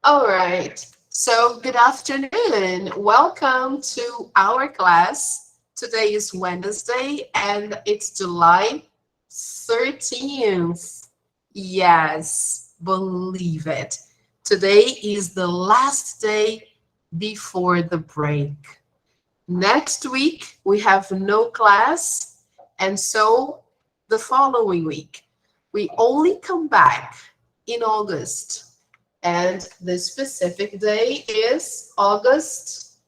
All right. So good afternoon. Welcome to our class. Today is Wednesday and it's July 13th. Yes, believe it. Today is the last day before the break. Next week, we have no class. And so the following week, we only come back in August. And the specific day is August,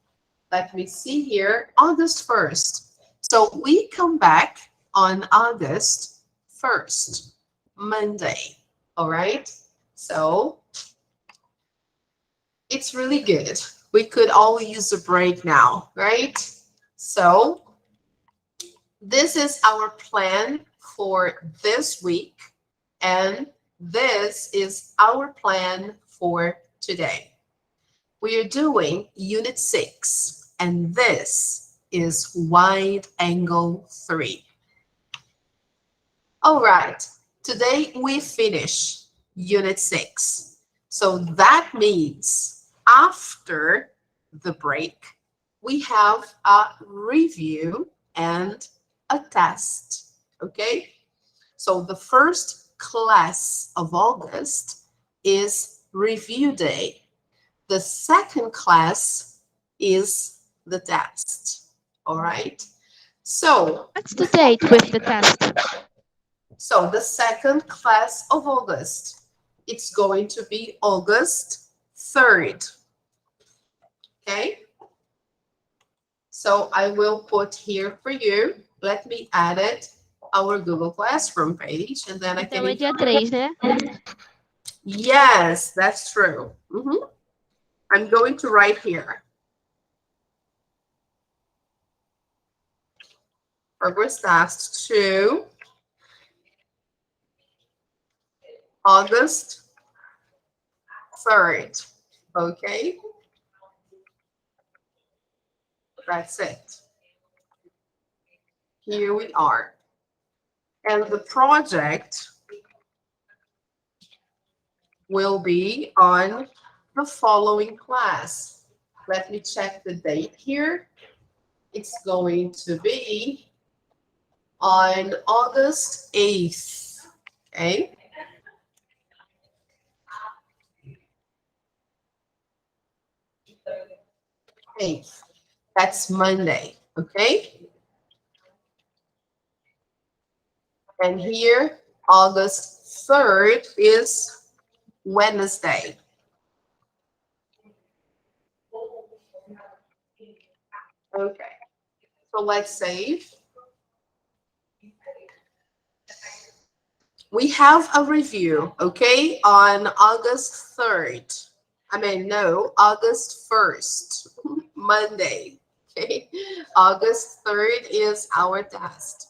let me see here, August 1st. So we come back on August 1st, Monday. All right. So it's really good. We could all use a break now, right? So this is our plan for this week, and this is our plan for today. We are doing Unit 6, and this is Wide Angle 3. All right, today we finish Unit 6. So that means after the break, we have a review and a test, okay? So the first class of August is review day. The second class is the test, all right? So, What's the date with the test? so the second class of August, it's going to be August 3rd, okay? So I will put here for you, let me add it, our Google Classroom page, and then I Então can é dia 3, né? Yes, that's true. I'm going to write here. Progress task 2, August 3rd. Okay, that's it. Here we are. And the project will be on the following class. Let me check the date here. It's going to be on August 8th. Okay. 8th. That's Monday. Okay. And here, August 3rd is Wednesday. Okay, so let's save. We have a review, okay, on August 3rd. No, August 1st, Monday, okay? August 3rd is our test.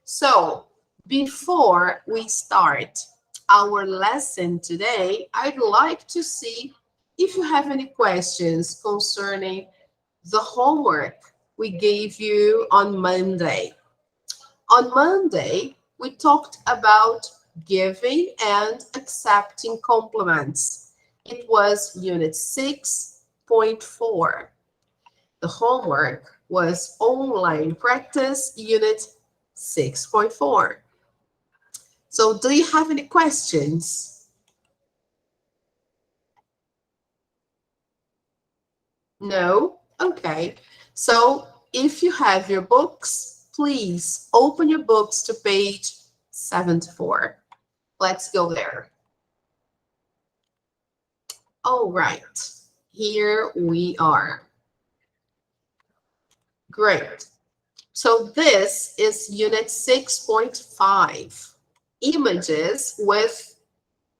So before we start our lesson today, I'd like to see if you have any questions concerning the homework we gave you on Monday. On Monday, we talked about giving and accepting compliments. It was Unit 6.4. The homework was Online Practice Unit 6.4. So do you have any questions? No? Okay. So if you have your books, please open your books to page 74. Let's go there. All right. Here we are. Great. So this is Unit 6.5, Images with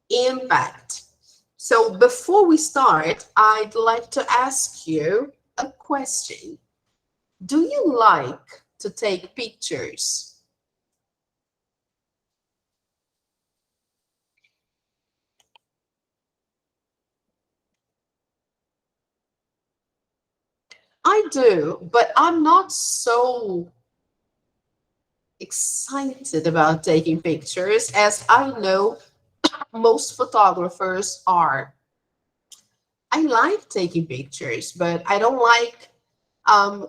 Impact. So before we start, I'd like to ask you a question. Do you like to take pictures? I do, but I'm not so excited about taking pictures as I know most photographers are. I like taking pictures, but I don't like um,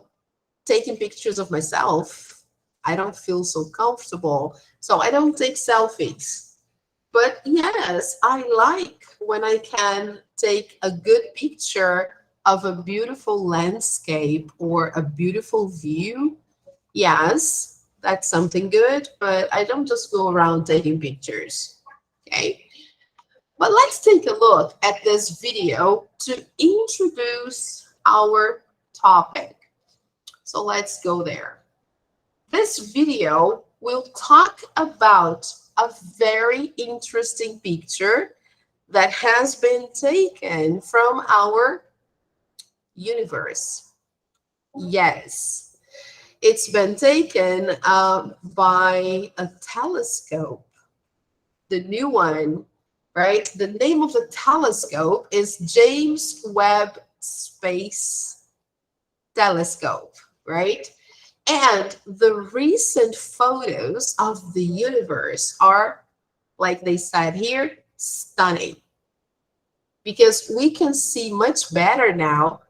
taking pictures of myself. I don't feel so comfortable. So I don't take selfies. But yes, I like when I can take a good picture of a beautiful landscape or a beautiful view. Yes, that's something good, but I don't just go around taking pictures. Okay. But let's take a look at this video to introduce our topic. So let's go there. This video will talk about a very interesting picture that has been taken from our universe. Yes, it's been taken by a telescope, the new one, right? The name of the telescope is James Webb Space Telescope, right? And the recent photos of the universe are, like they said here, stunning because we can see much better now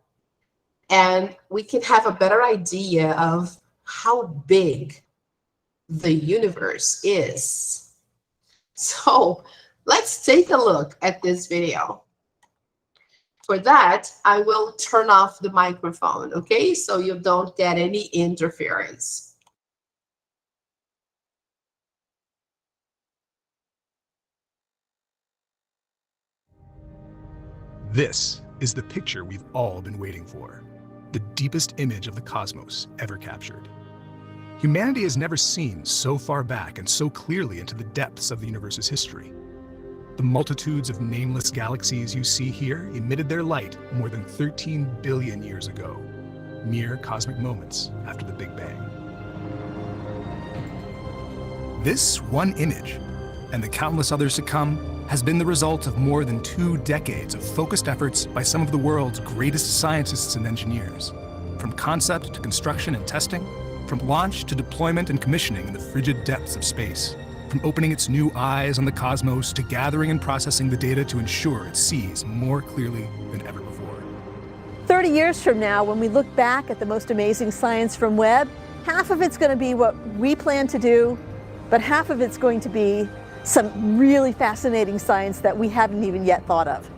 and we can have a better idea of how big the universe is. So let's take a look at this video. For that, I will turn off the microphone, okay? So you don't get any interference. This is the picture we've all been waiting for, the deepest image of the cosmos ever captured. Humanity has never seen so far back and so clearly into the depths of the universe's history. The multitudes of nameless galaxies you see here emitted their light more than 13 billion years ago, mere cosmic moments after the Big Bang. This one image, and the countless others to come, has been the result of more than 2 decades of focused efforts by some of the world's greatest scientists and engineers. From concept to construction and testing, from launch to deployment and commissioning in the frigid depths of space, from opening its new eyes on the cosmos to gathering and processing the data to ensure it sees more clearly than ever before. 30 years from now, when we look back at the most amazing science from Webb, half of it's going to be what we plan to do, but half of it's going to be some really fascinating science that we haven't even yet thought of.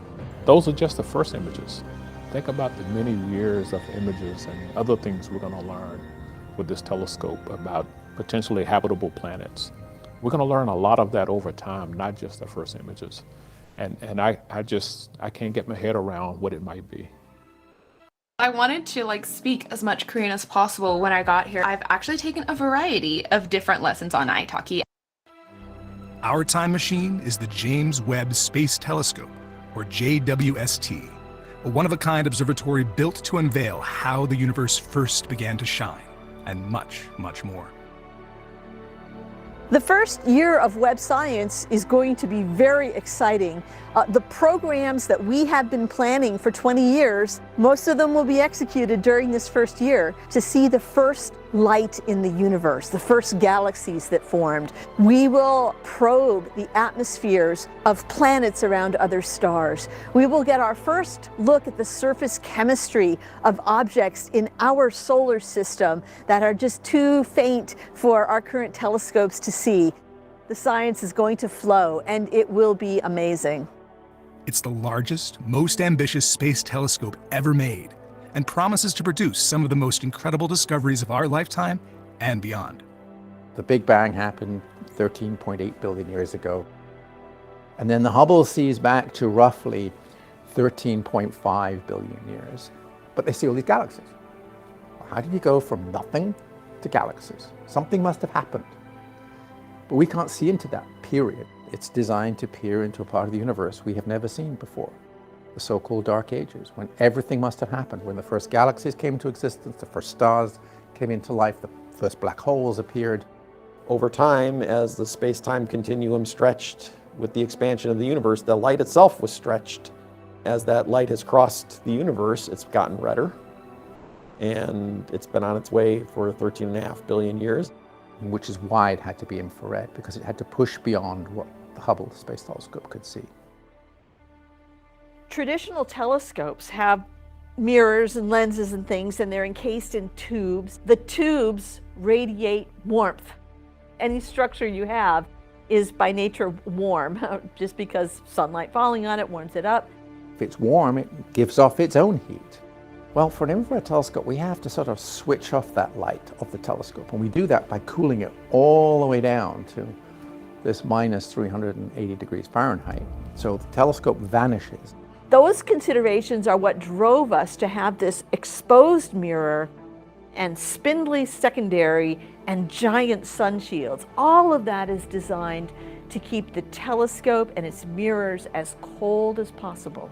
Those are just the first images. Think about the many years of images and other things we're going to learn with this telescope about potentially habitable planets. We're going to learn a lot of that over time, not just the first images. And I can't get my head around what it might be. I wanted to speak as much Korean as possible when I got here. I've actually taken a variety of different lessons on Italki. Our time machine is the James Webb Space Telescope, or JWST, a one-of-a-kind observatory built to unveil how the universe first began to shine, and much, much more. The first year of Webb Science is going to be very exciting. The programs that we have been planning for 20 years, most of them will be executed during this first year to see the first light in the universe, the first galaxies that formed. We will probe the atmospheres of planets around other stars. We will get our first look at the surface chemistry of objects in our solar system that are just too faint for our current telescopes to see. The science is going to flow, and it will be amazing. It's the largest, most ambitious space telescope ever made, and promises to produce some of the most incredible discoveries of our lifetime and beyond. The Big Bang happened 13.8 billion years ago. And then the Hubble sees back to roughly 13.5 billion years. But they see all these galaxies. How did you go from nothing to galaxies? Something must have happened. But we can't see into that period. It's designed to peer into a part of the universe we have never seen before. The so-called Dark Ages, when everything must have happened, when the first galaxies came into existence, the first stars came into life, the first black holes appeared. Over time, as the space-time continuum stretched with the expansion of the universe, the light itself was stretched. As that light has crossed the universe, it's gotten redder, and it's been on its way for 13.5 billion years. Which is why it had to be infrared, because it had to push beyond what the Hubble Space Telescope could see. Traditional telescopes have mirrors and lenses and things, and they're encased in tubes. The tubes radiate warmth. Any structure you have is by nature warm, just because sunlight falling on it warms it up. If it's warm, it gives off its own heat. Well, for an infrared telescope, we have to sort of switch off that light of the telescope, and we do that by cooling it all the way down to this minus 380 degrees Fahrenheit. So the telescope vanishes. Those considerations are what drove us to have this exposed mirror and spindly secondary and giant sun shields. All of that is designed to keep the telescope and its mirrors as cold as possible.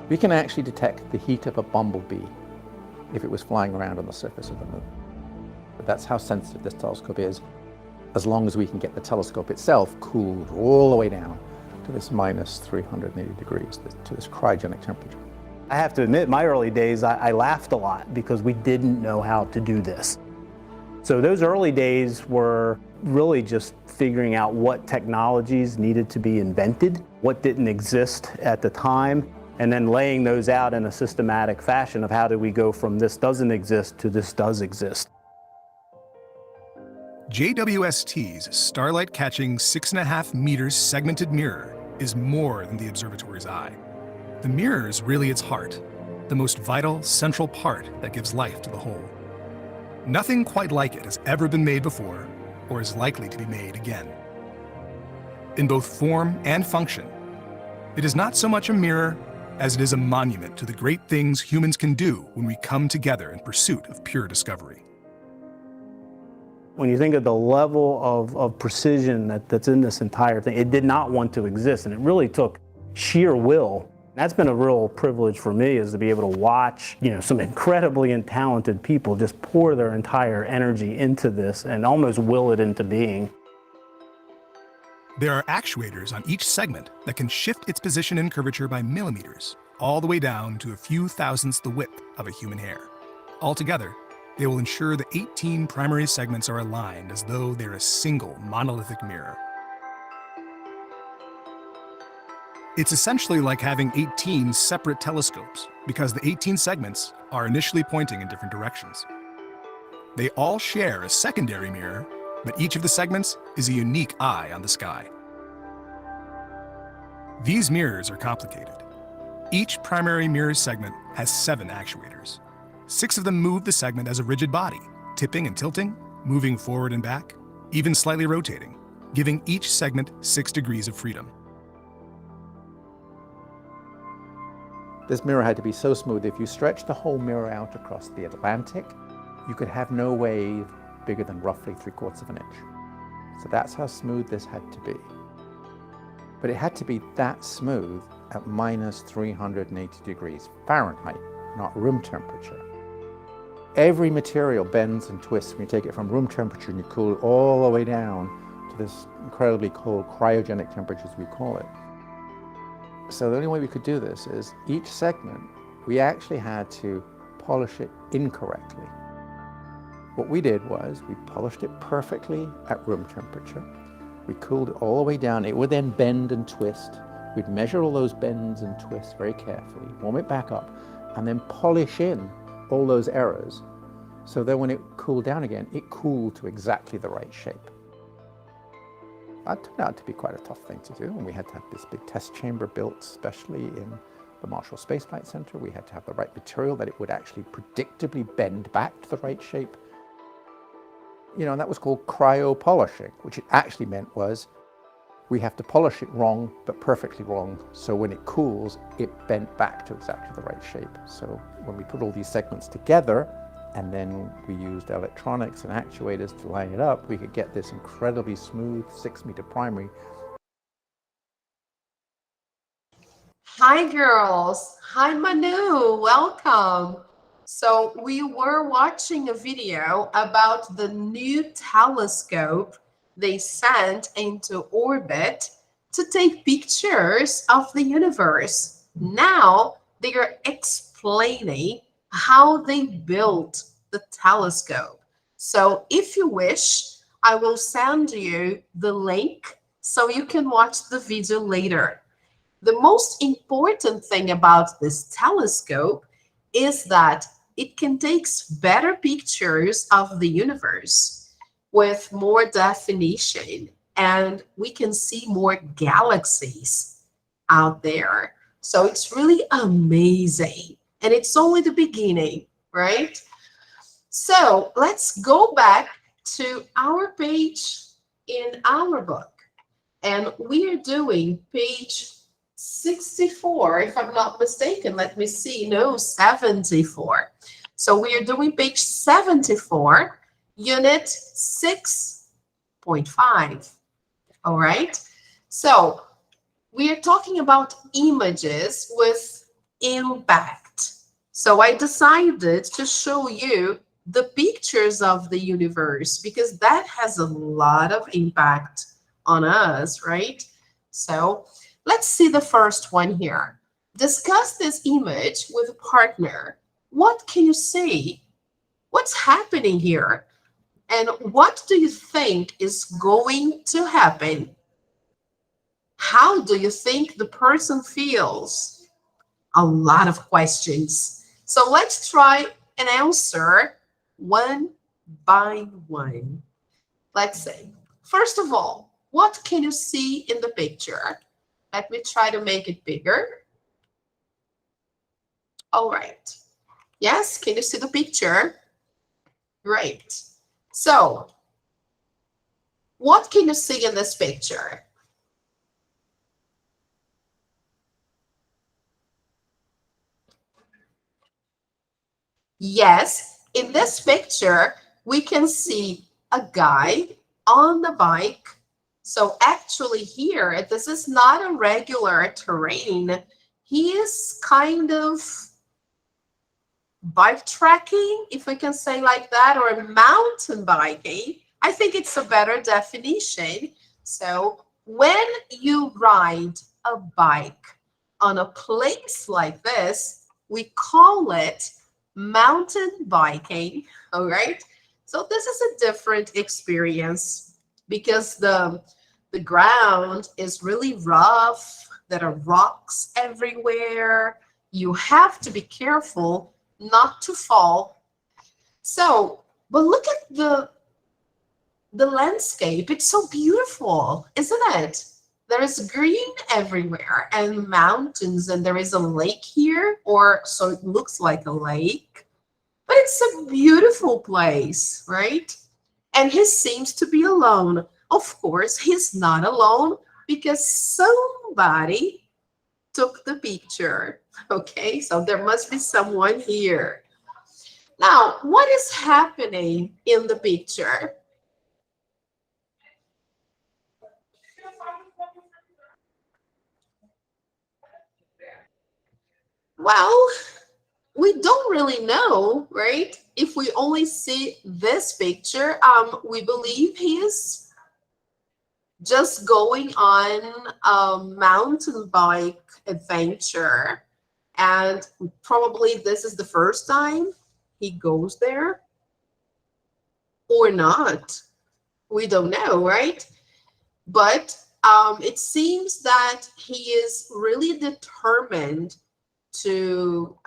We can actually detect the heat of a bumblebee if it was flying around on the surface of the moon. But that's how sensitive this telescope is, as long as we can get the telescope itself cooled all the way down to this minus 380 degrees, to this cryogenic temperature. I have to admit, my early days, I laughed a lot because we didn't know how to do this. So those early days were really just figuring out what technologies needed to be invented, what didn't exist at the time, and then laying those out in a systematic fashion of how do we go from this doesn't exist to this does exist. JWST's starlight-catching 6.5 meters segmented mirror is more than the observatory's eye. The mirror is really its heart, the most vital, central part that gives life to the whole. Nothing quite like it has ever been made before, or is likely to be made again. In both form and function, it is not so much a mirror as it is a monument to the great things humans can do when we come together in pursuit of pure discovery. When you think of the level of precision that's in this entire thing, it did not want to exist, and it really took sheer will. That's been a real privilege for me, is to be able to watch, some incredibly talented people just pour their entire energy into this and almost will it into being. There are actuators on each segment that can shift its position and curvature by millimeters, all the way down to a few thousandths the width of a human hair. Altogether, they will ensure the 18 primary segments are aligned as though they're a single monolithic mirror. It's essentially like having 18 separate telescopes, because the 18 segments are initially pointing in different directions. They all share a secondary mirror, but each of the segments is a unique eye on the sky. These mirrors are complicated. Each primary mirror segment has 7 actuators. 6 of them move the segment as a rigid body, tipping and tilting, moving forward and back, even slightly rotating, giving each segment 6 degrees of freedom. This mirror had to be so smooth, if you stretch the whole mirror out across the Atlantic, you could have no wave bigger than roughly 3/4 of an inch. So that's how smooth this had to be. But it had to be that smooth at minus 380 degrees Fahrenheit, not room temperature. Every material bends and twists when you take it from room temperature and you cool it all the way down to this incredibly cold cryogenic temperature, as we call it. So the only way we could do this is each segment, we actually had to polish it incorrectly. What we did was we polished it perfectly at room temperature. We cooled it all the way down. It would then bend and twist. We'd measure all those bends and twists very carefully, warm it back up, and then polish in all those errors. So that when it cooled down again, it cooled to exactly the right shape. That turned out to be quite a tough thing to do, and we had to have this big test chamber built, especially in the Marshall Space Flight Center. We had to have the right material that it would actually predictably bend back to the right shape. And that was called cryo-polishing, which it actually meant was we have to polish it wrong, but perfectly wrong, so when it cools, it bent back to exactly the right shape. So when we put all these segments together, and then we used electronics and actuators to line it up, we could get this incredibly smooth 6-meter primary. Hi girls, hi Manu, welcome. So we were watching a video about the new telescope they sent into orbit to take pictures of the universe. Now they are explaining how they built the telescope. So if you wish, I will send you the link so you can watch the video later. the most important thing about this telescope is that it can take better pictures of the universe with more definition, and we can see more galaxies out there. So it's really amazing. And it's only the beginning, right? So let's go back to our page in our book. And we are doing page 64, if I'm not mistaken. Let me see. No, 74. So we are doing page 74, unit 6.5. All right. So we are talking about images with impact. So I decided to show you the pictures of the universe because that has a lot of impact on us, right? So let's see the first one here. Discuss this image with a partner. What can you see? What's happening here? And what do you think is going to happen? How do you think the person feels? A lot of questions. So let's try and answer one by one. Let's say, first of all, what can you see in the picture? Let me try to make it bigger. All right. Yes, can you see the picture? Great. So, what can you see in this picture? Yes, in this picture, we can see a guy on the bike. So actually here, this is not a regular terrain. He is kind of bike trekking, if we can say like that, or mountain biking. I think it's a better definition. So when you ride a bike on a place like this, we call it mountain biking, all right? So this is a different experience because the ground is really rough. There are rocks everywhere. You have to be careful not to fall. So, but look at the landscape. It's so beautiful, isn't it? There is green everywhere and mountains, and there is a lake here, or so it looks like a lake. But it's a beautiful place, right? And he seems to be alone. Of course, he's not alone because somebody took the picture. Okay, so there must be someone here. Now, what is happening in the picture? Well, we don't really know, right? If we only see this picture, we believe he is just going on a mountain bike adventure. And probably this is the first time he goes there or not. We don't know, right? But it seems that he is really determined to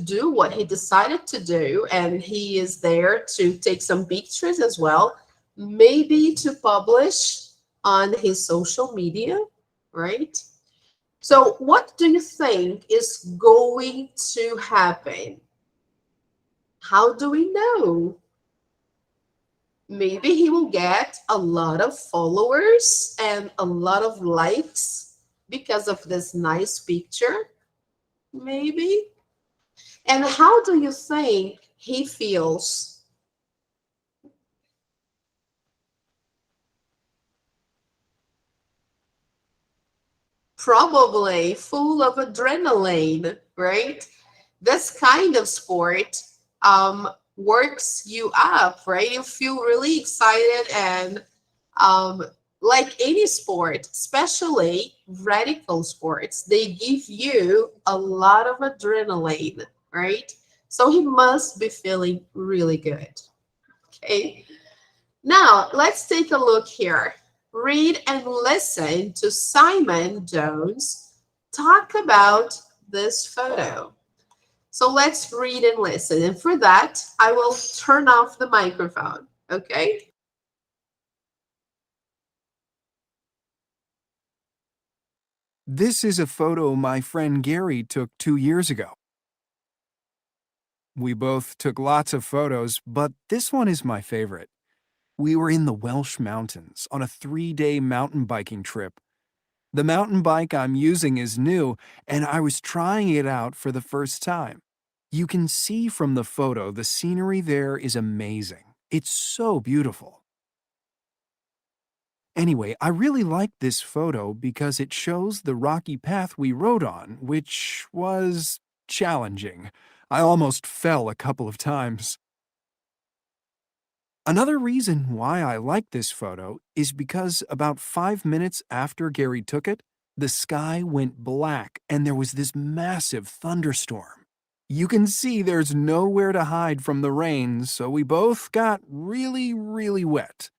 do what he decided to do, and he is there to take some pictures as well, maybe to publish on his social media, right? So what do you think is going to happen? How do we know? Maybe he will get a lot of followers and a lot of likes because of this nice picture. Maybe. And how do you think he feels? Probably full of adrenaline, right? This kind of sport works you up, right? You feel really excited, and like any sport, especially radical sports, they give you a lot of adrenaline, right? So he must be feeling really good. Okay. Now, let's take a look here. Read and listen to Simon Jones talk about this photo. So let's read and listen. And for that, I will turn off the microphone, okay? This is a photo my friend Gary took 2 years ago. We both took lots of photos, but this one is my favorite. We were in the Welsh Mountains on a 3-day mountain biking trip. The mountain bike I'm using is new, and I was trying it out for the first time. You can see from the photo the scenery there is amazing. It's so beautiful. Anyway, I really liked this photo because it shows the rocky path we rode on, which was challenging. I almost fell a couple of times. Another reason why I like this photo is because about 5 minutes after Gary took it, the sky went black and there was this massive thunderstorm. You can see there's nowhere to hide from the rain, so we both got really, really wet.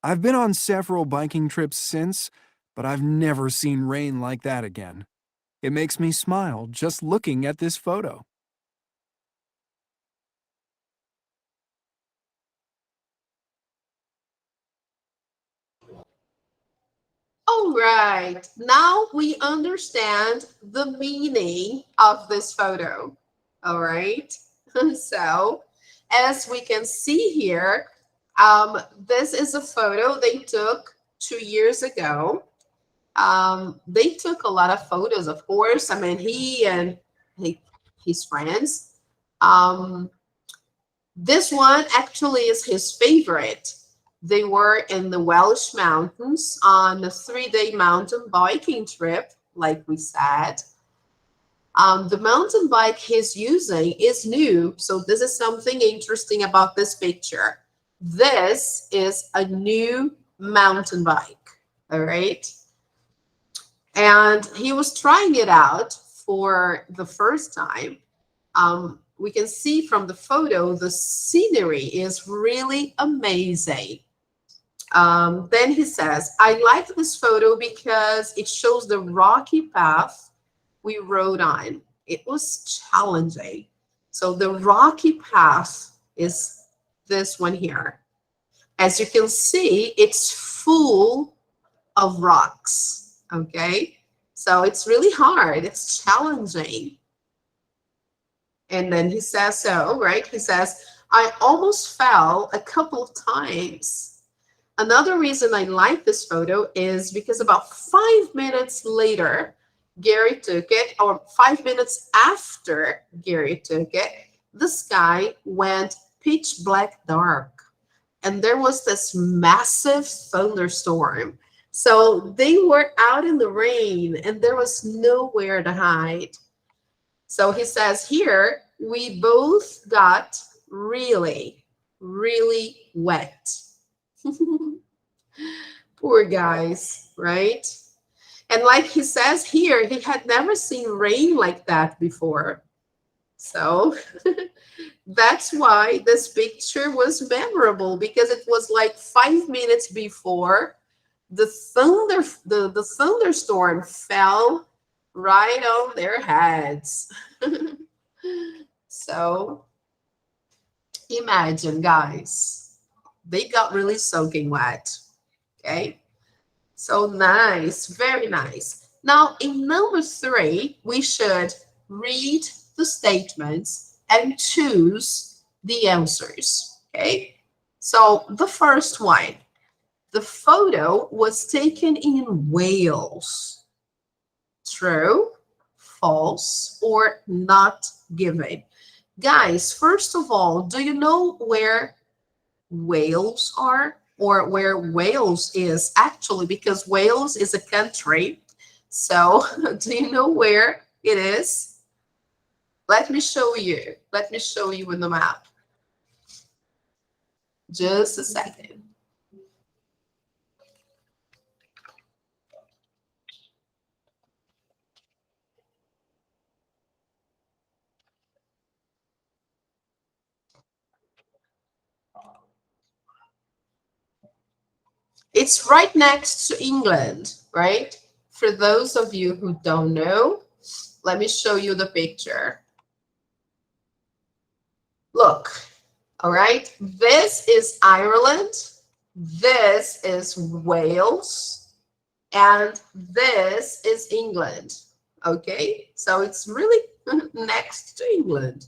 I've been on several biking trips since, but I've never seen rain like that again. It makes me smile just looking at this photo. All right, now we understand the meaning of this photo. All right, so as we can see here, this is a photo they took 2 years ago. They took a lot of photos, of course. I mean, he and his friends. This one actually is his favorite. They were in the Welsh Mountains on a 3-day mountain biking trip, like we said. The mountain bike he's using is new, so this is something interesting about this picture. This is a new mountain bike, all right? And he was trying it out for the first time. We can see from the photo, the scenery is really amazing. Then he says, I like this photo because it shows the rocky path we rode on. It was challenging. So the rocky path is this one here. As you can see, it's full of rocks, okay? So it's really hard, it's challenging. And then he says so, right? He says, I almost fell a couple of times. Another reason I like this photo is because about 5 minutes later, Gary took it, or 5 minutes after Gary took it, the sky went pitch black dark. And there was this massive thunderstorm. So they were out in the rain and there was nowhere to hide. So he says here, we both got really, really wet. Poor guys, right? And like he says here, he had never seen rain like that before. So that's why this picture was memorable, because it was like 5 minutes before the thunderstorm fell right on their heads. So imagine, guys, they got really soaking wet. Okay, so nice, very nice. Now in number 3, we should read the statements and choose the answers. Okay, so the first one, the photo was taken in Wales. True, false, or not given? Guys, first of all, do you know where Wales are, or where Wales is actually? Because Wales is a country. So do you know where it is? Let me show you. Let me show you in the map. Just a second. It's right next to England, right? for those of you who don't know, let me show you the picture. Look, all right, this is Ireland, this is Wales, and this is England. Okay, so it's really next to England.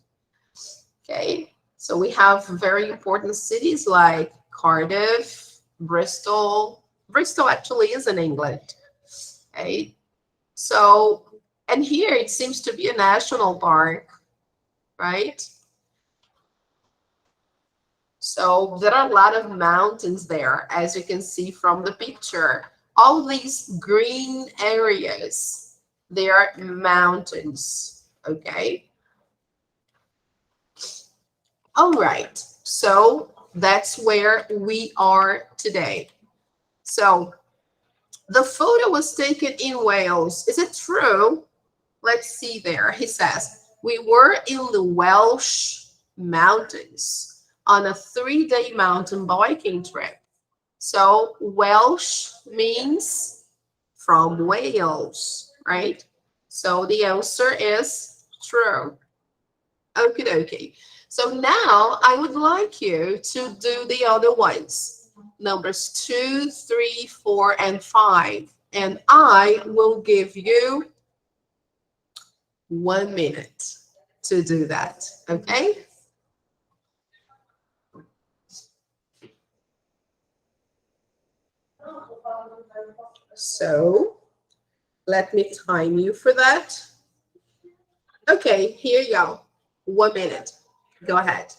Okay, so we have very important cities like Cardiff, Bristol. Bristol actually is in England. Okay, so, and here it seems to be a national park, right? So there are a lot of mountains there, as you can see from the picture. All these green areas, they are mountains, okay? All right, so that's where we are today. So the photo was taken in Wales. Is it true? Let's see there. He says, we were in the Welsh mountains on a 3-day mountain biking trip. So Welsh means from Wales, right? So the answer is true. Okie dokie. So now I would like you to do the other ones. Numbers 2, 3, 4, and 5. And I will give you 1 minute to do that, okay? So let me time you for that. Okay, here you go. 1 minute. Go ahead.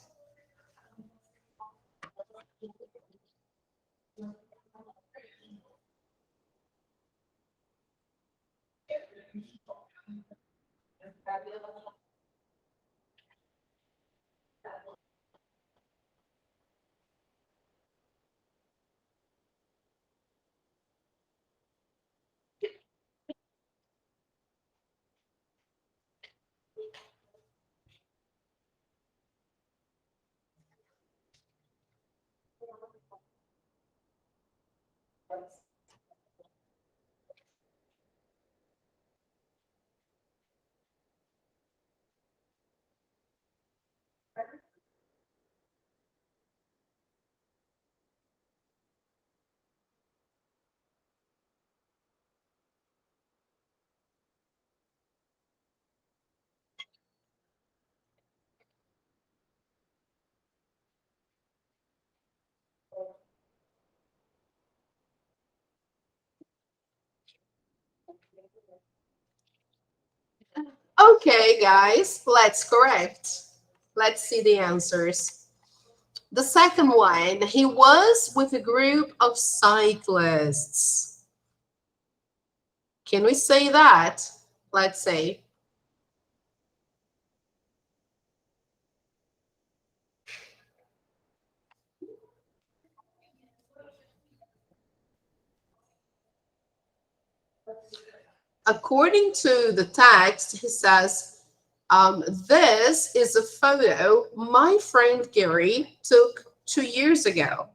Okay, guys, let's correct. Let's see the answers. The second one, he was with a group of cyclists. Can we say that? Let's say. According to the text, he says, this is a photo my friend Gary took 2 years ago.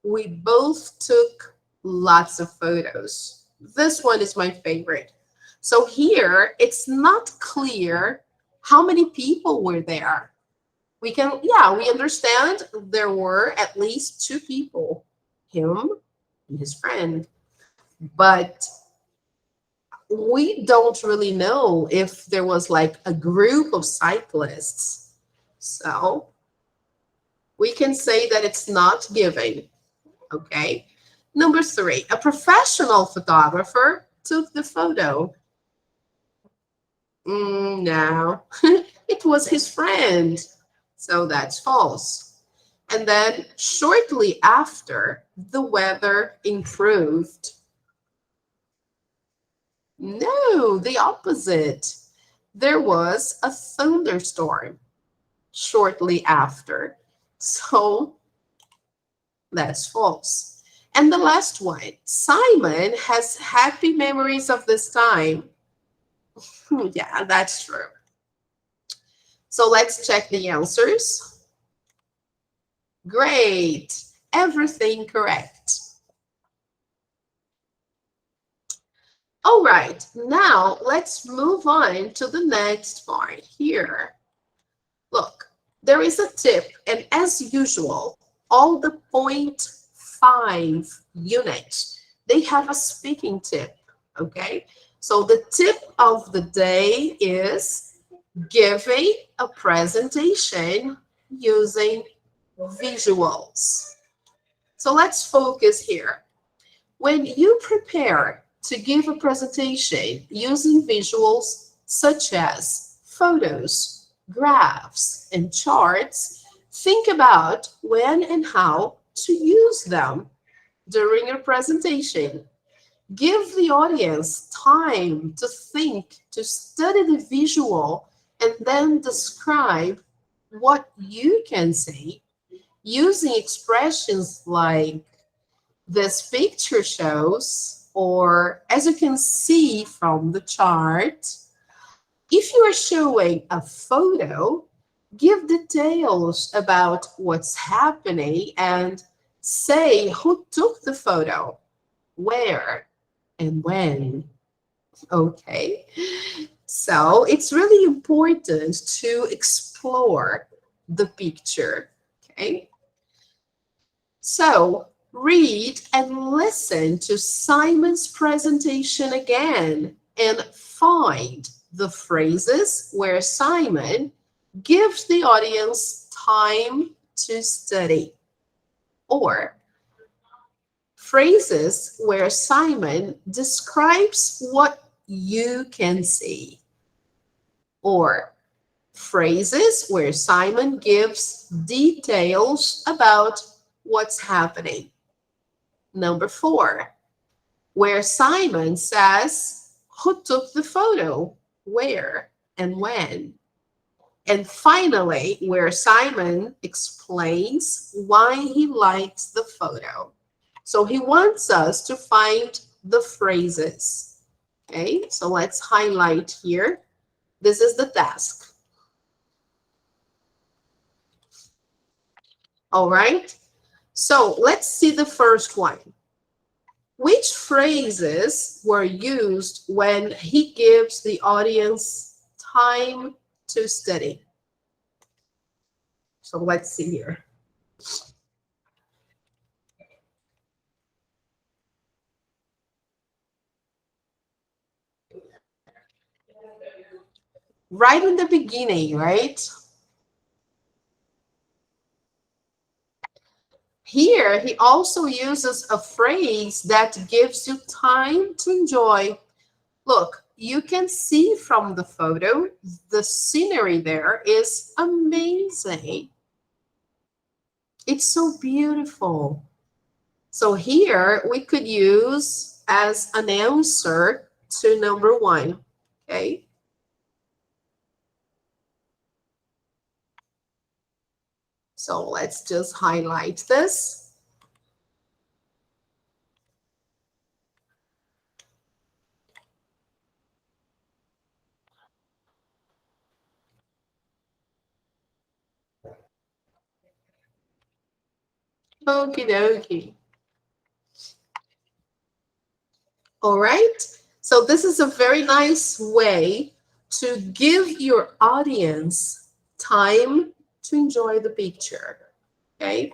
We both took lots of photos. This one is my favorite. So here, it's not clear how many people were there. We understand there were at least 2 people, him and his friend. But we don't really know if there was like a group of cyclists. So we can say that it's not given. Okay. Number 3, a professional photographer took the photo. No, it was his friend. So that's false. And then shortly after, the weather improved. No, the opposite. There was a thunderstorm shortly after. So that's false. And the last one, Simon has happy memories of this time. Yeah, that's true. So let's check the answers. Great. Everything correct. All right, now let's move on to the next part here. Look, there is a tip, and as usual, all the 0.5 units, they have a speaking tip, okay? So the tip of the day is giving a presentation using visuals. So let's focus here. When you prepare to give a presentation using visuals such as photos, graphs, and charts, think about when and how to use them during your presentation. Give the audience time to think, to study the visual, and then describe what you can say using expressions like this picture shows, or as you can see from the chart. If you are showing a photo, give details about what's happening and say who took the photo, where, and when. Okay, so it's really important to explore the picture. Okay, so read and listen to Simon's presentation again and find the phrases where Simon gives the audience time to study, or phrases where Simon describes what you can see, or phrases where Simon gives details about what's happening. Number 4, where Simon says who took the photo, where, and when. And finally, where Simon explains why he likes the photo. So he wants us to find the phrases. Okay, so let's highlight here. This is the task. All right, so let's see the first one. Which phrases were used when he gives the audience time to study? So let's see here. Right in the beginning, right? Here, he also uses a phrase that gives you time to enjoy. Look, you can see from the photo, the scenery there is amazing. It's so beautiful. So here we could use as an answer to number 1, okay? So let's just highlight this. Okie dokie. All right. So this is a very nice way to give your audience time to enjoy the picture. Okay.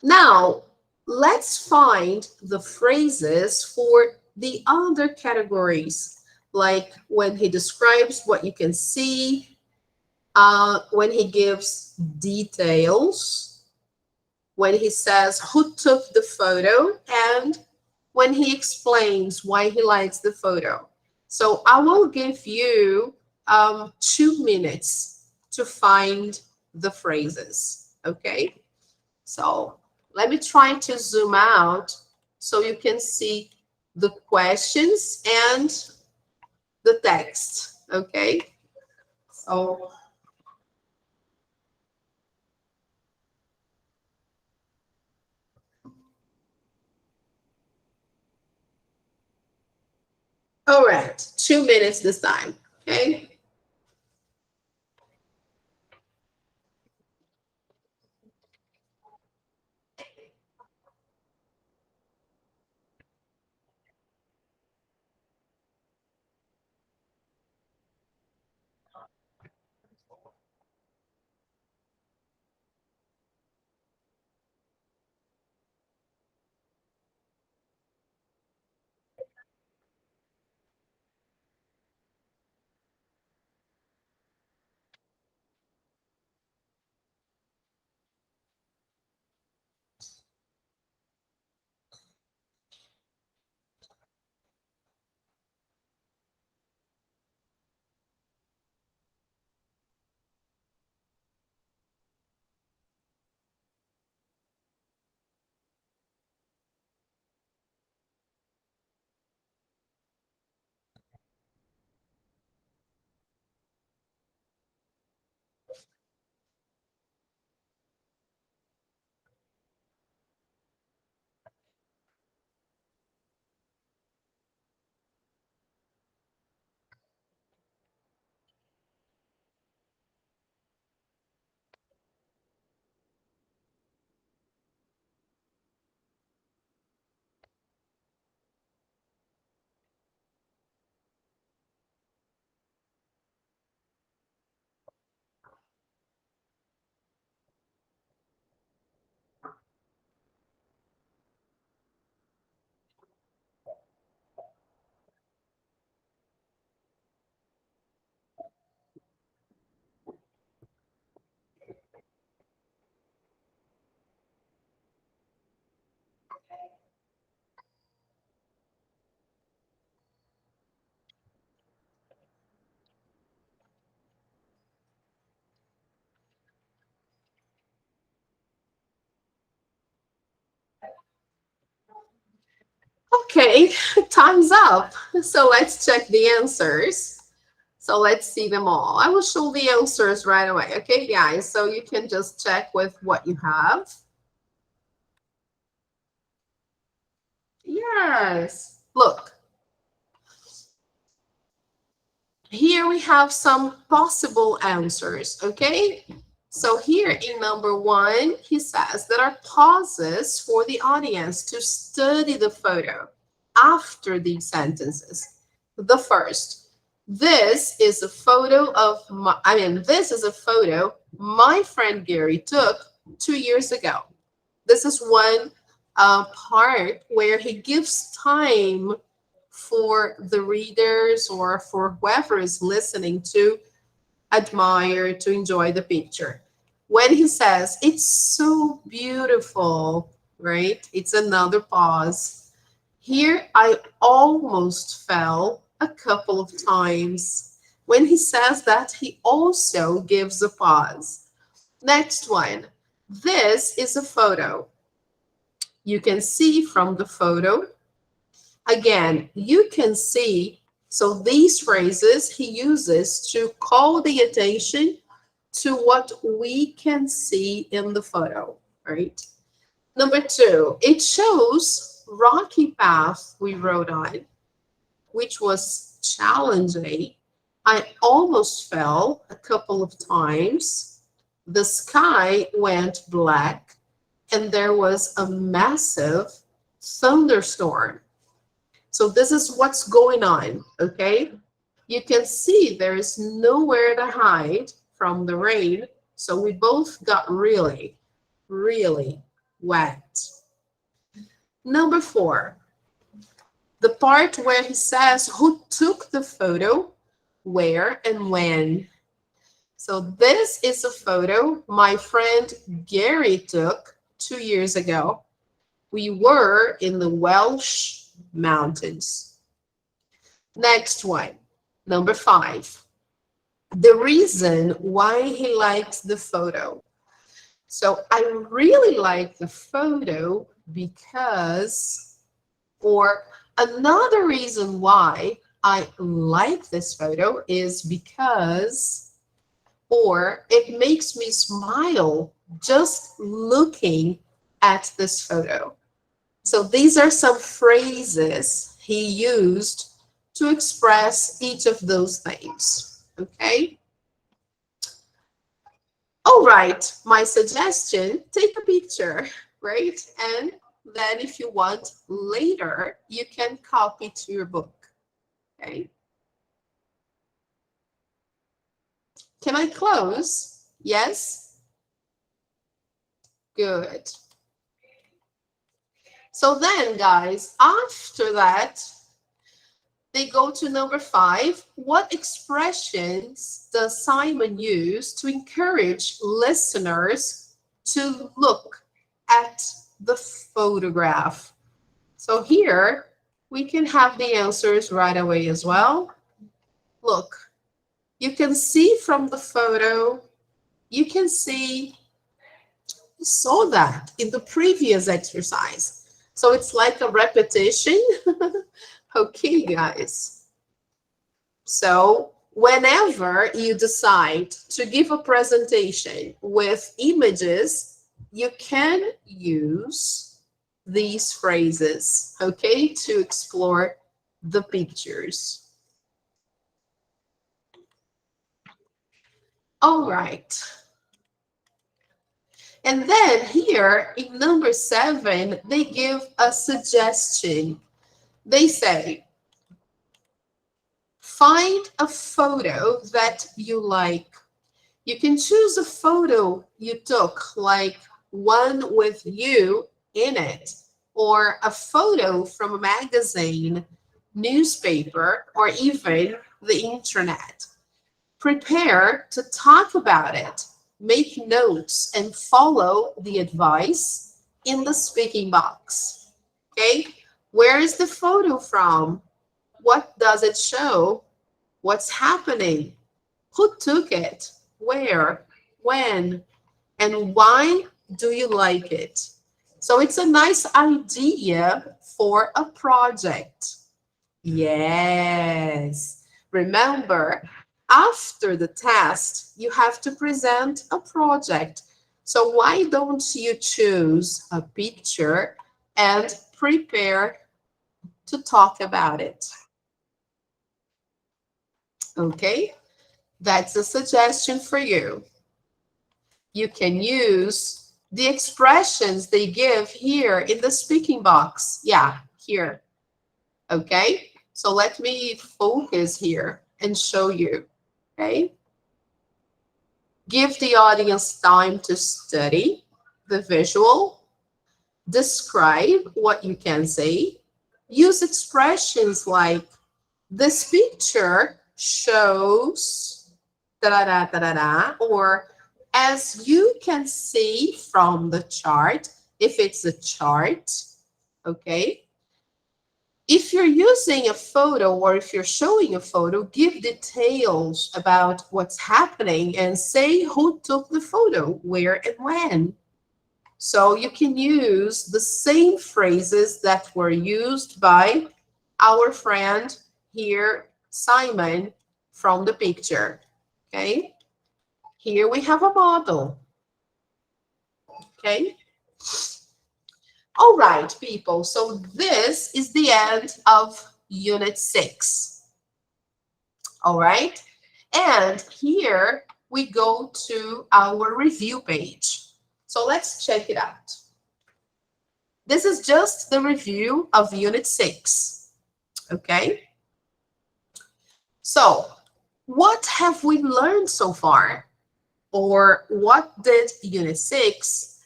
Now, let's find the phrases for the other categories, like when he describes what you can see, when he gives details, when he says who took the photo, and when he explains why he likes the photo. So I will give you 2 minutes to find the phrases, okay? So let me try to zoom out so you can see the questions and the text, okay? So all right, 2 minutes this time, okay? Okay, time's up. So let's check the answers. So let's see them all. I will show the answers right away. Okay, guys, so you can just check with what you have. Yes, look. Here we have some possible answers, okay? So here in number 1, he says there are pauses for the audience to study the photo after these sentences. The first, this is a photo of this is a photo my friend Gary took 2 years ago. This is one part where he gives time for the readers or for whoever is listening to admire, to enjoy the picture. When he says, it's so beautiful, right? It's another pause. Here, I almost fell a couple of times. When he says that, he also gives a pause. Next one. This is a photo. You can see from the photo. Again, you can see, so these phrases he uses to call the attention to what we can see in the photo, right? Number 2, it shows rocky path we rode on, which was challenging. I almost fell a couple of times. The sky went black and there was a massive thunderstorm. So this is what's going on, okay? You can see there is nowhere to hide from the rain. So we both got really, really wet. Number 4, the part where he says who took the photo, where and when. So this is a photo my friend Gary took 2 years ago. We were in the Welsh mountains. Next one, number 5. The reason why he likes the photo. So I really like the photo because, or another reason why I like this photo is because, or it makes me smile just looking at this photo. So these are some phrases he used to express each of those things, okay? All right, my suggestion, take a picture, right? And then if you want later, you can copy to your book, okay? Can I close? Yes? Good. So then, guys, after that, they go to number 5. What expressions does Simon use to encourage listeners to look at the photograph? So here, we can have the answers right away as well. Look, you can see from the photo, you can see, you saw that in the previous exercise. So it's like a repetition. Okay, guys. So whenever you decide to give a presentation with images, you can use these phrases, okay, to explore the pictures. All right. And then here in number 7, they give a suggestion. They say, find a photo that you like. You can choose a photo you took, like one with you in it, or a photo from a magazine, newspaper, or even the internet. Prepare to talk about it. Make notes and follow the advice in the speaking box. Okay? Where is the photo from? What does it show? What's happening? Who took it? Where? When? And why do you like it? So it's a nice idea for a project. Yes. Remember, after the test, you have to present a project. So why don't you choose a picture and prepare to talk about it? Okay, that's a suggestion for you. You can use the expressions they give here in the speaking box. Yeah, here. Okay, so let me focus here and show you. Okay, give the audience time to study the visual, describe what you can say, use expressions like this picture shows da-da-da, da-da-da, or as you can see from the chart, if it's a chart, okay? If you're using a photo or if you're showing a photo, give details about what's happening and say who took the photo, where and when. So you can use the same phrases that were used by our friend here, Simon, from the picture, okay? Here we have a model, okay? All right, people, so this is the end of Unit 6, all right? And here we go to our review page. So let's check it out. This is just the review of Unit 6, okay? So what have we learned so far? Or what did Unit 6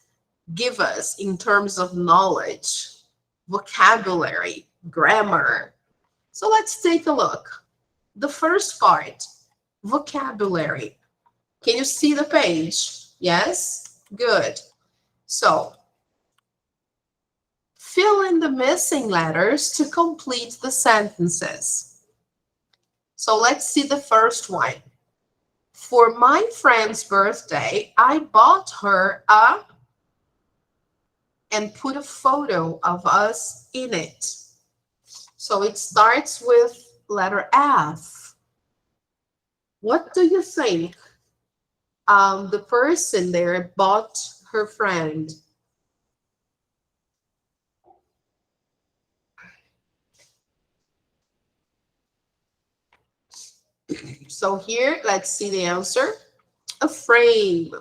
give us in terms of knowledge, vocabulary, grammar? So let's take a look. The first part, vocabulary. Can you see the page? Yes? Good. So fill in the missing letters to complete the sentences. So let's see the first one. For my friend's birthday, I bought her a, and put a photo of us in it. So it starts with letter F. What do you think the person there bought her friend? So here, let's see the answer. A frame.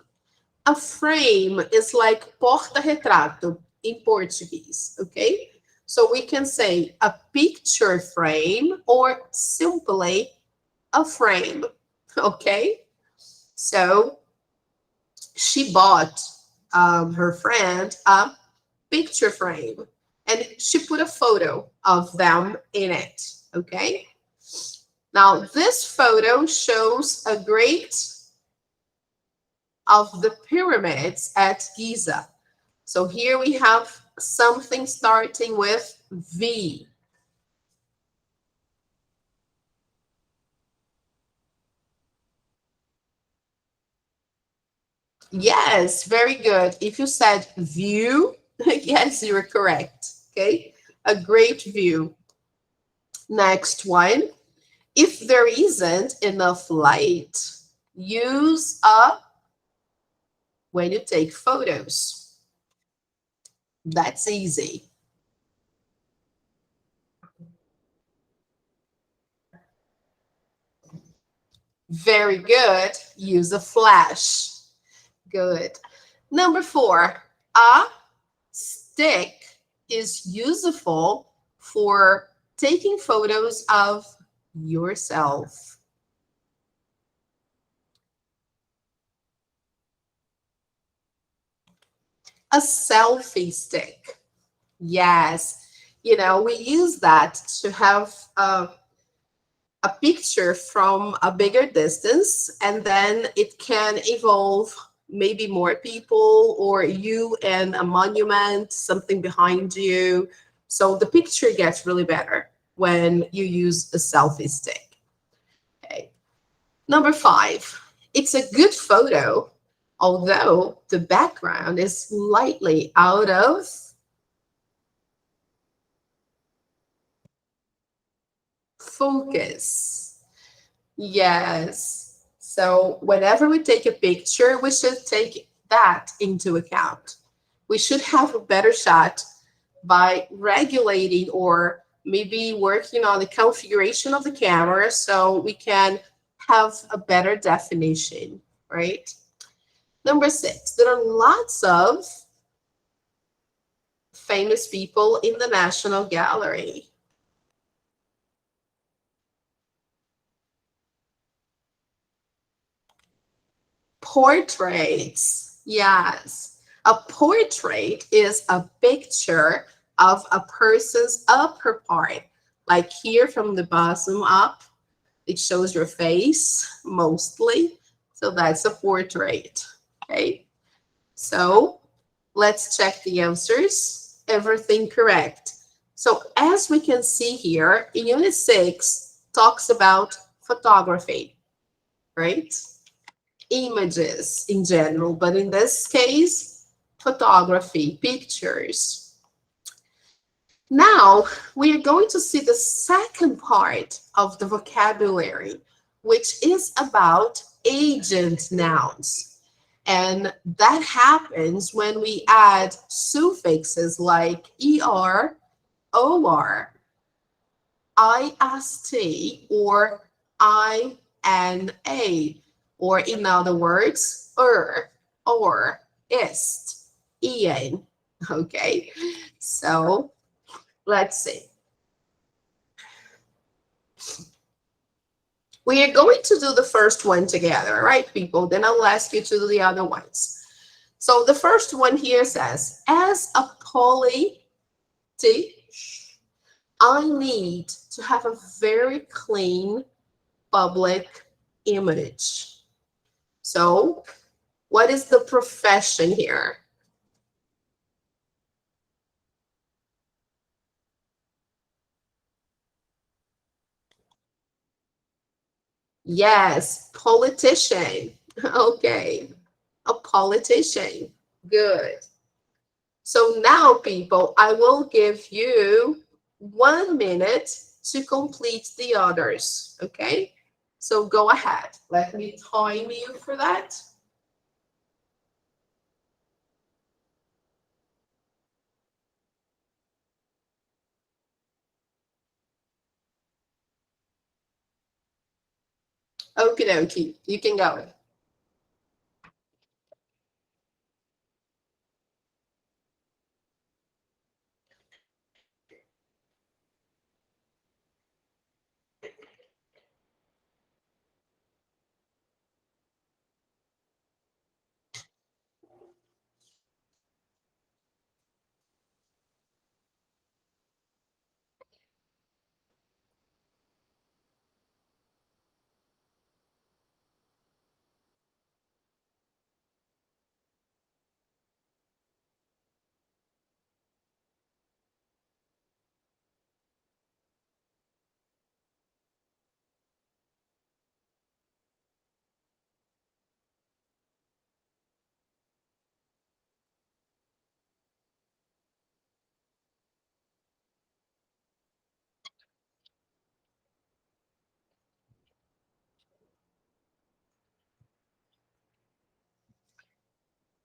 A frame is like porta-retrato in Portuguese, okay? So we can say a picture frame or simply a frame, okay? So she bought her friend a picture frame and she put a photo of them in it, okay? Now this photo shows a great of the pyramids at Giza. So here we have something starting with V. Yes, very good. If you said view, yes, you are correct. Okay, a great view. Next one. If there isn't enough light, use a when you take photos. That's easy. Very good. Use a flash. Good. Number 4, a stick is useful for taking photos of yourself. A selfie stick. Yes, you know, we use that to have a picture from a bigger distance, and then it can evolve maybe more people or you and a monument, something behind you. So the picture gets really better when you use a selfie stick. Okay. Number 5, it's a good photo although the background is slightly out of focus. Yes. So whenever we take a picture, we should take that into account. We should have a better shot by regulating or maybe working on the configuration of the camera so we can have a better definition, right? Number 6, there are lots of famous people in the National Gallery. Portraits, yes. A portrait is a picture of a person's upper part, like here from the bottom up. It shows your face mostly. So that's a portrait. Okay. So let's check the answers. Everything correct. So as we can see here, Unit 6 talks about photography, right? Images in general, but in this case, photography, pictures. Now, we are going to see the second part of the vocabulary, which is about agent nouns. And that happens when we add suffixes like er, or, ist, or ina, or in other words, or, ist, ian. Okay, so let's see. We are going to do the first one together, right, people? Then I'll ask you to do the other ones. So the first one here says, as a polity, I need to have a very clean public image. So what is the profession here? Yes, politician. Okay, a politician. Good. So now, people, I will give you 1 minute to complete the others, okay? So go ahead. Let me time you for that. Okie dokie, you can go.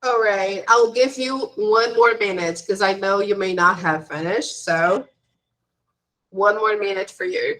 All right, I'll give you 1 more minute because I know you may not have finished. So 1 more minute for you.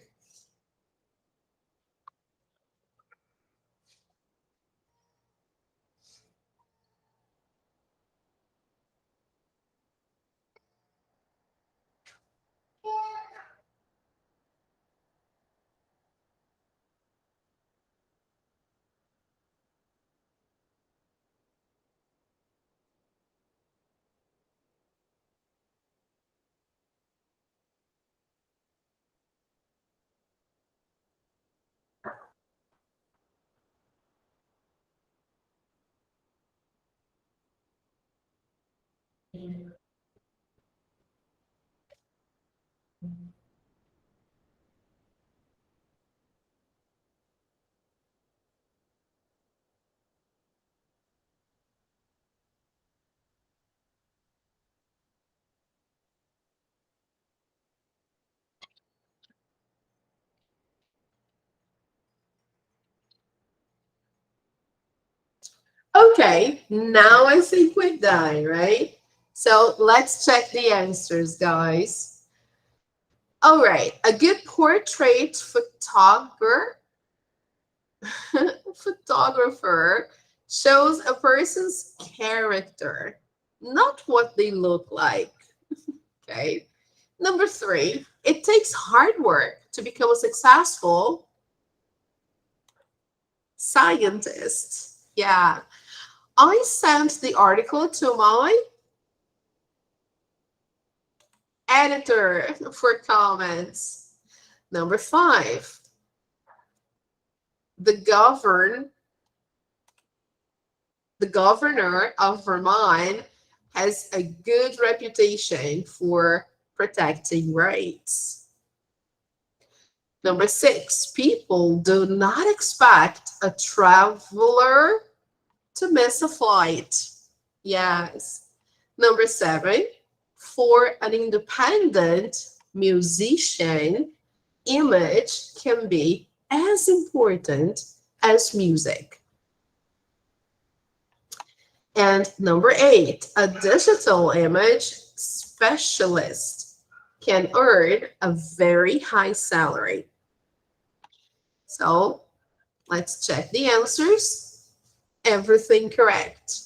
Okay, now I think we're done, right? So let's check the answers, guys. All right, a good portrait photographer shows a person's character, not what they look like. Okay. Number 3, it takes hard work to become a successful scientist. Yeah. I sent the article to my editor for comments. Number 5, the governor of Vermont has a good reputation for protecting rights. Number 6, people do not expect a traveler to miss a flight. Yes. Number 7, for an independent musician, image can be as important as music. And number 8, a digital image specialist can earn a very high salary. So let's check the answers. Everything correct.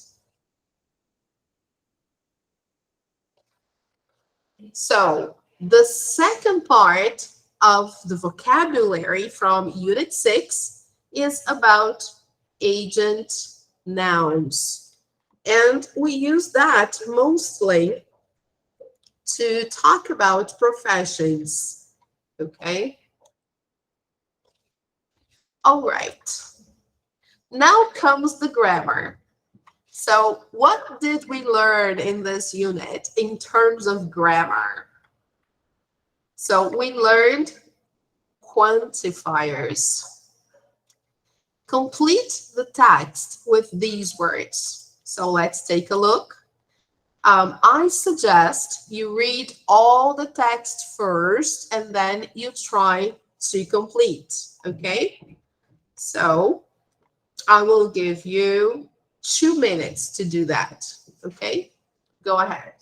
So the second part of the vocabulary from Unit 6 is about agent nouns. And we use that mostly to talk about professions. Okay? All right. Now comes the grammar. So what did we learn in this unit in terms of grammar? So we learned quantifiers. Complete the text with these words. So let's take a look. I suggest you read all the text first and then you try to complete, okay? So I will give you 2 minutes to do that, okay? Go ahead.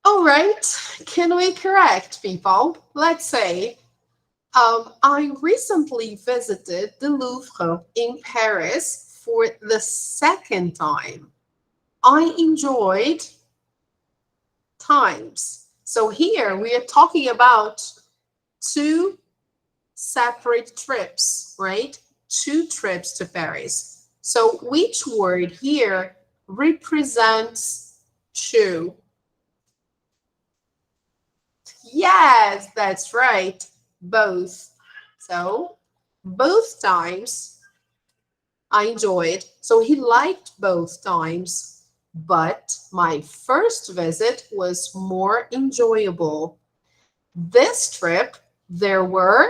All right, can we correct people? Let's say I recently visited the Louvre in Paris for the second time. I enjoyed times. So here we are talking about two separate trips, right? Two trips to Paris. So which word here represents two? Yes, that's right. Both. So both times I enjoyed. So he liked both times, but my first visit was more enjoyable. This trip, there were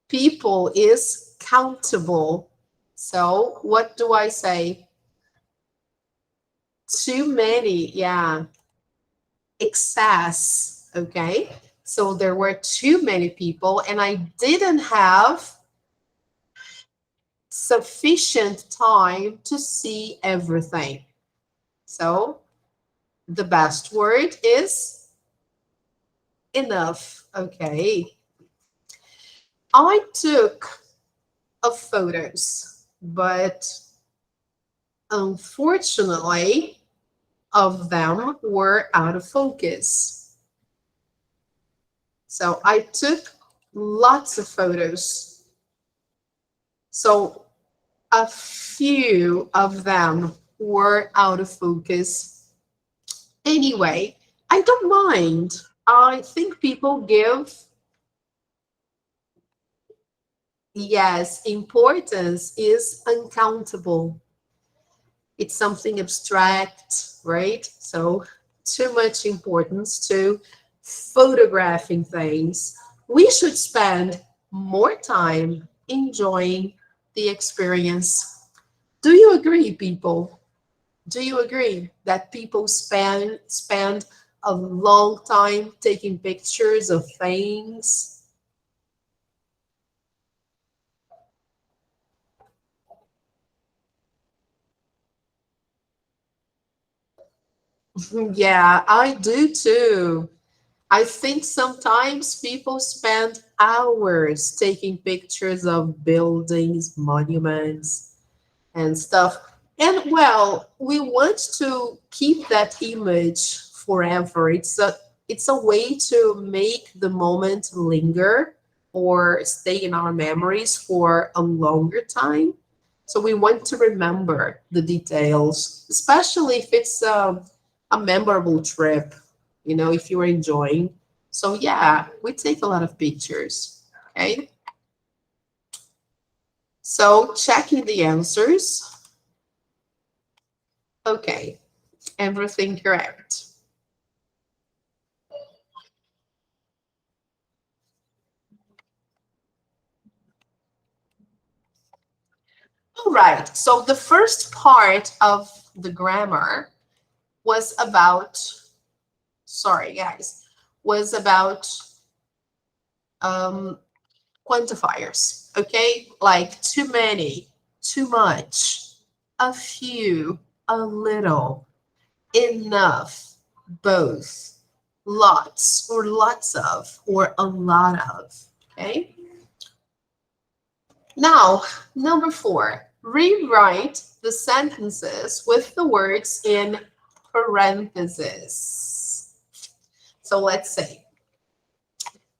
people is countable. So what do I say? Too many, yeah. Excess, okay? So there were too many people and I didn't have sufficient time to see everything. So the best word is enough, okay? I took photos, but unfortunately, of them were out of focus. So I took lots of photos. So a few of them were out of focus. Anyway, I don't mind. I think people give, yes, importance is uncountable. It's something abstract, right? So too much importance to photographing things. We should spend more time enjoying the experience. Do you agree, people? Do you agree that people spend a long time taking pictures of things? Yeah, I do too. I think sometimes people spend hours taking pictures of buildings, monuments, and stuff. And well, we want to keep that image forever. It's a way to make the moment linger or stay in our memories for a longer time. So we want to remember the details, especially if it's a memorable trip, if you're enjoying. So yeah, we take a lot of pictures. Okay. So checking the answers. Okay, everything correct. All right, so the first part of the grammar was about, sorry guys, was about quantifiers, okay? Like too many, too much, a few, a little, enough, both, lots or lots of, or a lot of, okay? Now, number 4, rewrite the sentences with the words in parentheses. So let's say,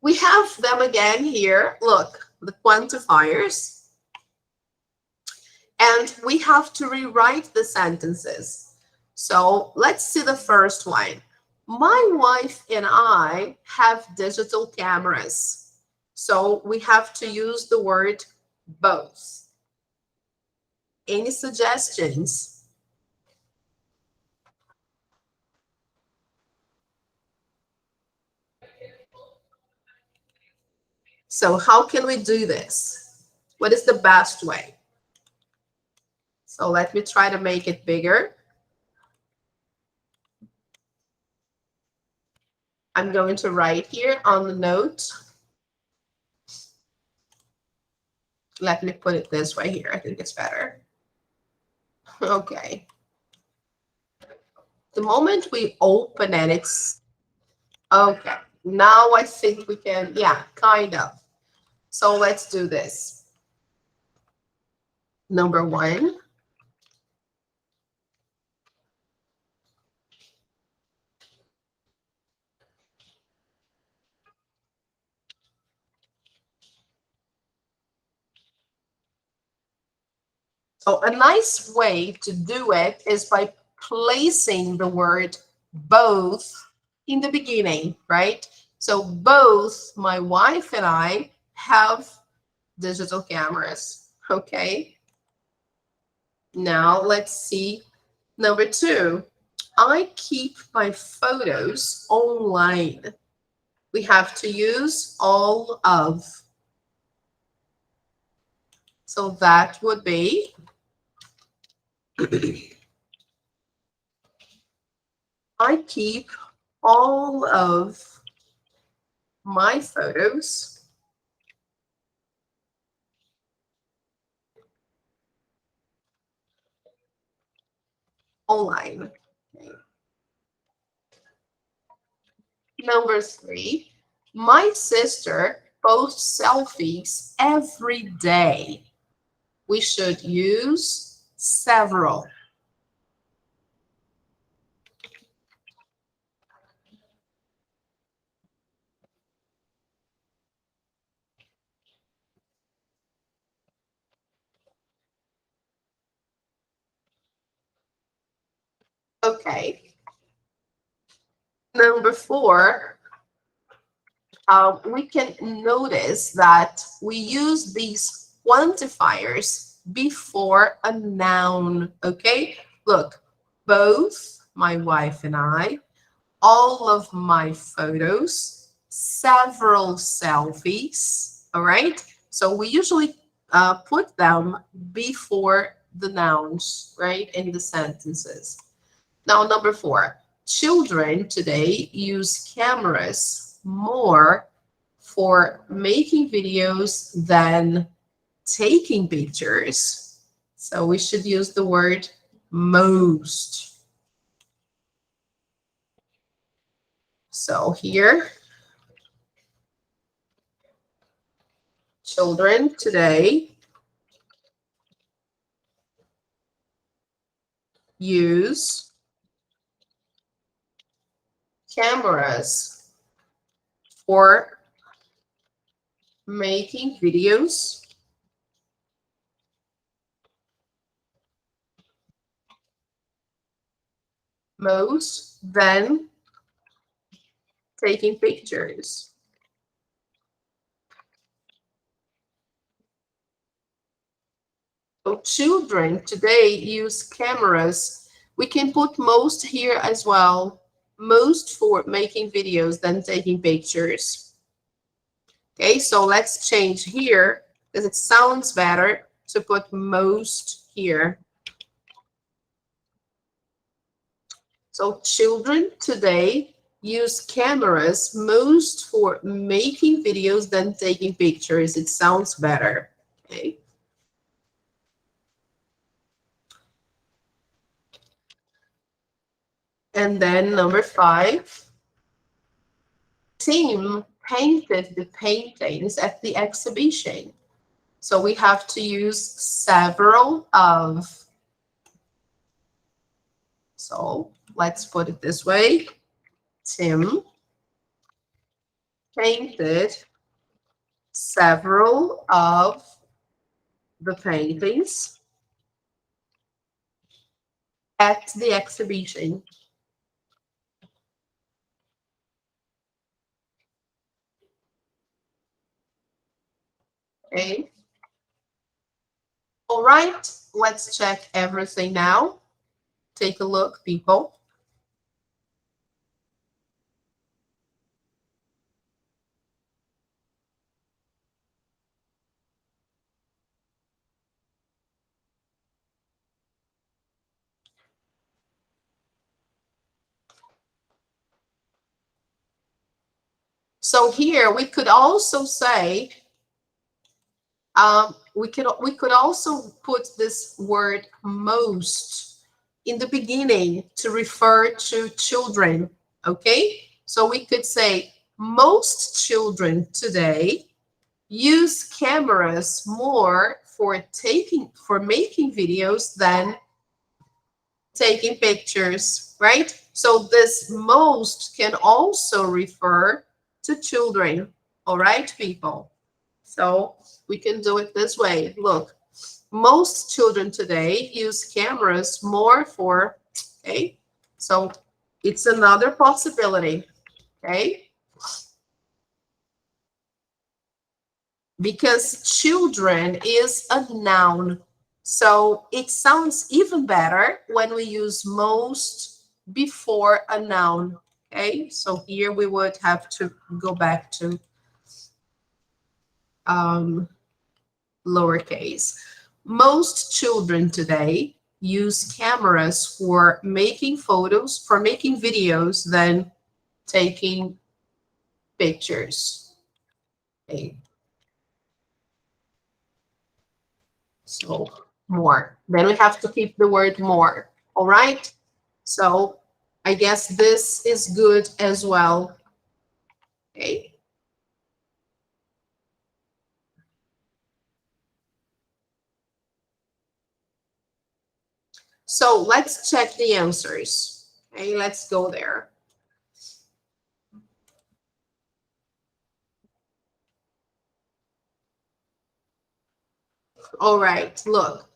we have them again here. Look, the quantifiers. And we have to rewrite the sentences. So let's see the first one. My wife and I have digital cameras. So we have to use the word both. Any suggestions? So how can we do this? What is the best way? So let me try to make it bigger. I'm going to write here on the note. Let me put it this way here. I think it's better. Okay. The moment we open it, it's okay. Now I think we can, yeah, kind of. So let's do this. Number 1. So a nice way to do it is by placing the word both in the beginning, right? So both my wife and I have digital cameras, okay? Now let's see. Number 2, I keep my photos online. We have to use all of. So that would be I keep all of my photos online. Okay. Number 3, my sister posts selfies every day. We should use several. Okay. Number 4, we can notice that we use these quantifiers before a noun, okay? Look, both my wife and I, all of my photos, several selfies, all right? So we usually put them before the nouns, right, in the sentences. Now, number 4, children today use cameras more for making videos than taking pictures. So we should use the word most. So here, children today use cameras for making videos most than taking pictures. So children today use cameras. We can put most here as well. Most for making videos than taking pictures. Okay, so let's change here because it sounds better to put most here. So children today use cameras most for making videos than taking pictures. It sounds better. Okay. And then number 5, Tim painted the paintings at the exhibition. So we have to use several of. So let's put it this way. Tim painted several of the paintings at the exhibition. Okay. All right, let's check everything now. Take a look, people. So here we could also say, we could also put this word most in the beginning to refer to children. Okay, so we could say most children today use cameras more for making videos than taking pictures, right? So this most can also refer to children, all right, people? So we can do it this way. Look, most children today use cameras more for, okay? So it's another possibility, okay? Because children is a noun. So it sounds even better when we use most before a noun, okay? So here we would have to go back to lowercase. Most children today use cameras for making photos, for making videos than taking pictures. Okay. So more. Then we have to keep the word more. All right. So I guess this is good as well. Okay. So let's check the answers. Okay, let's go there. All right, look.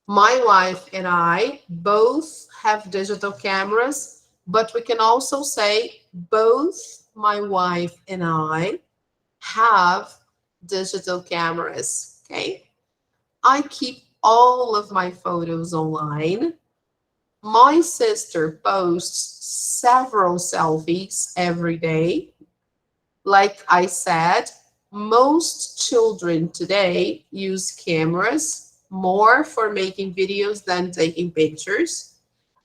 My wife and I both have digital cameras, but we can also say both my wife and I have digital cameras, okay? I keep all of my photos online. My sister posts several selfies every day. Like I said, most children today use cameras more for making videos than taking pictures.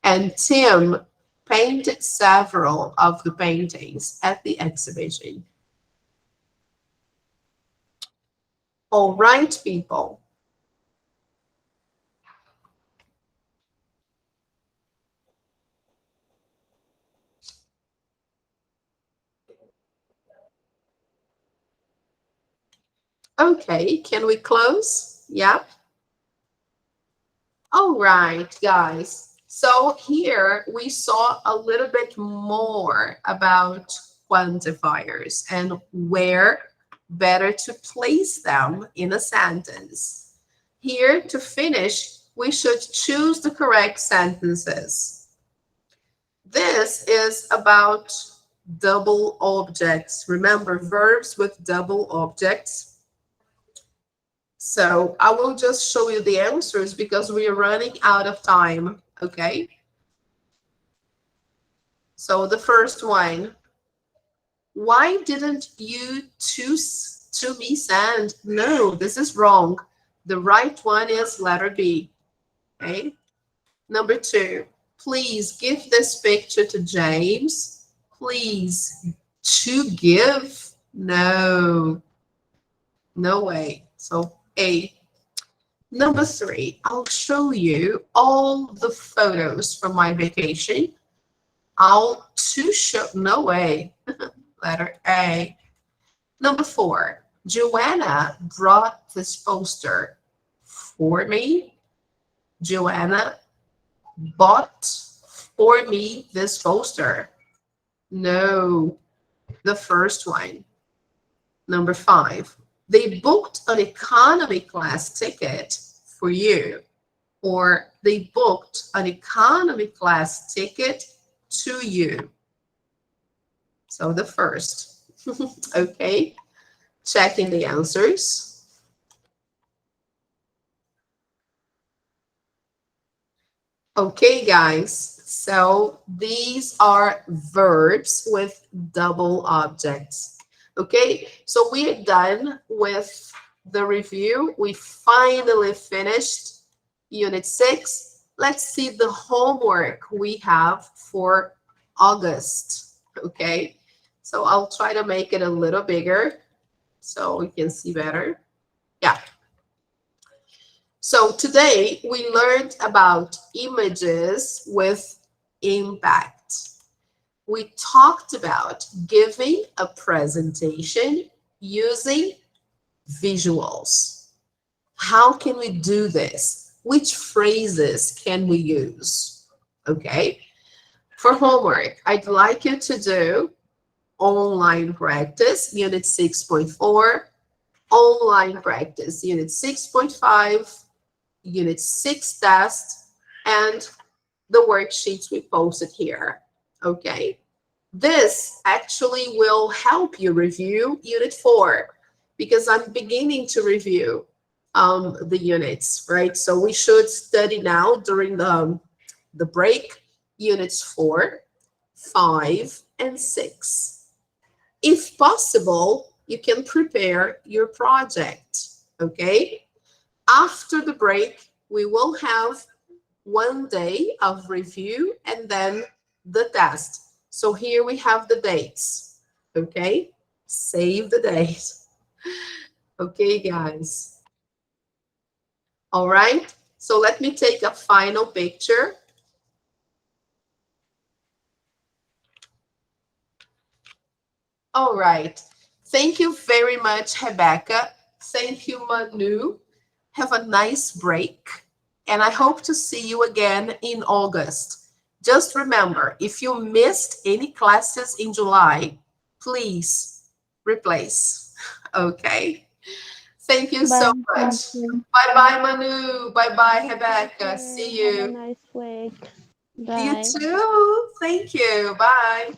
And Tim painted several of the paintings at the exhibition. All right, people. Okay, can we close? Yeah. All right, guys. So here we saw a little bit more about quantifiers and where better to place them in a sentence. Here to finish, we should choose the correct sentences. This is about double objects. Remember, verbs with double objects. So I will just show you the answers because we are running out of time, okay? So the first one, why didn't you choose to be sent? No, this is wrong. The right one is letter B, okay? Number 2, please give this picture to James. Please, to give? No, no way. So A. Number 3, I'll show you all the photos from my vacation. I'll to show, no way. Letter A. Number 4, Joanna brought this poster for me. Joanna bought for me this poster. No, the first one. Number 5, they booked an economy class ticket for you, or they booked an economy class ticket to you. So the first. Okay, checking the answers. Okay, guys, so these are verbs with double objects. Okay, so we are done with the review. We finally finished Unit 6. Let's see the homework we have for August. Okay, so I'll try to make it a little bigger so we can see better. Yeah. So today we learned about images with impact. we talked about giving a presentation using visuals. How can we do this? Which phrases can we use? Okay. For homework, I'd like you to do online practice, unit 6.4, online practice, unit 6.5, unit 6 test, and the worksheets we posted here. Okay. This actually will help you review unit 4 because I'm beginning to review the units, right? So we should study now during the break, units 4, 5, and 6. If possible, you can prepare your project, okay? After the break, we will have 1 day of review and then the test. So here we have the dates, okay? Save the date. Okay, guys. All right, so let me take a final picture. All right. Thank you very much, Rebecca. Thank you, Manu. Have a nice break. And I hope to see you again in August. Just remember, if you missed any classes in July, please replace. Okay? Thank you so much. Bye-bye, Manu. Bye-bye, Rebecca. See you. Have a nice week. You Bye. too. Thank you. Bye.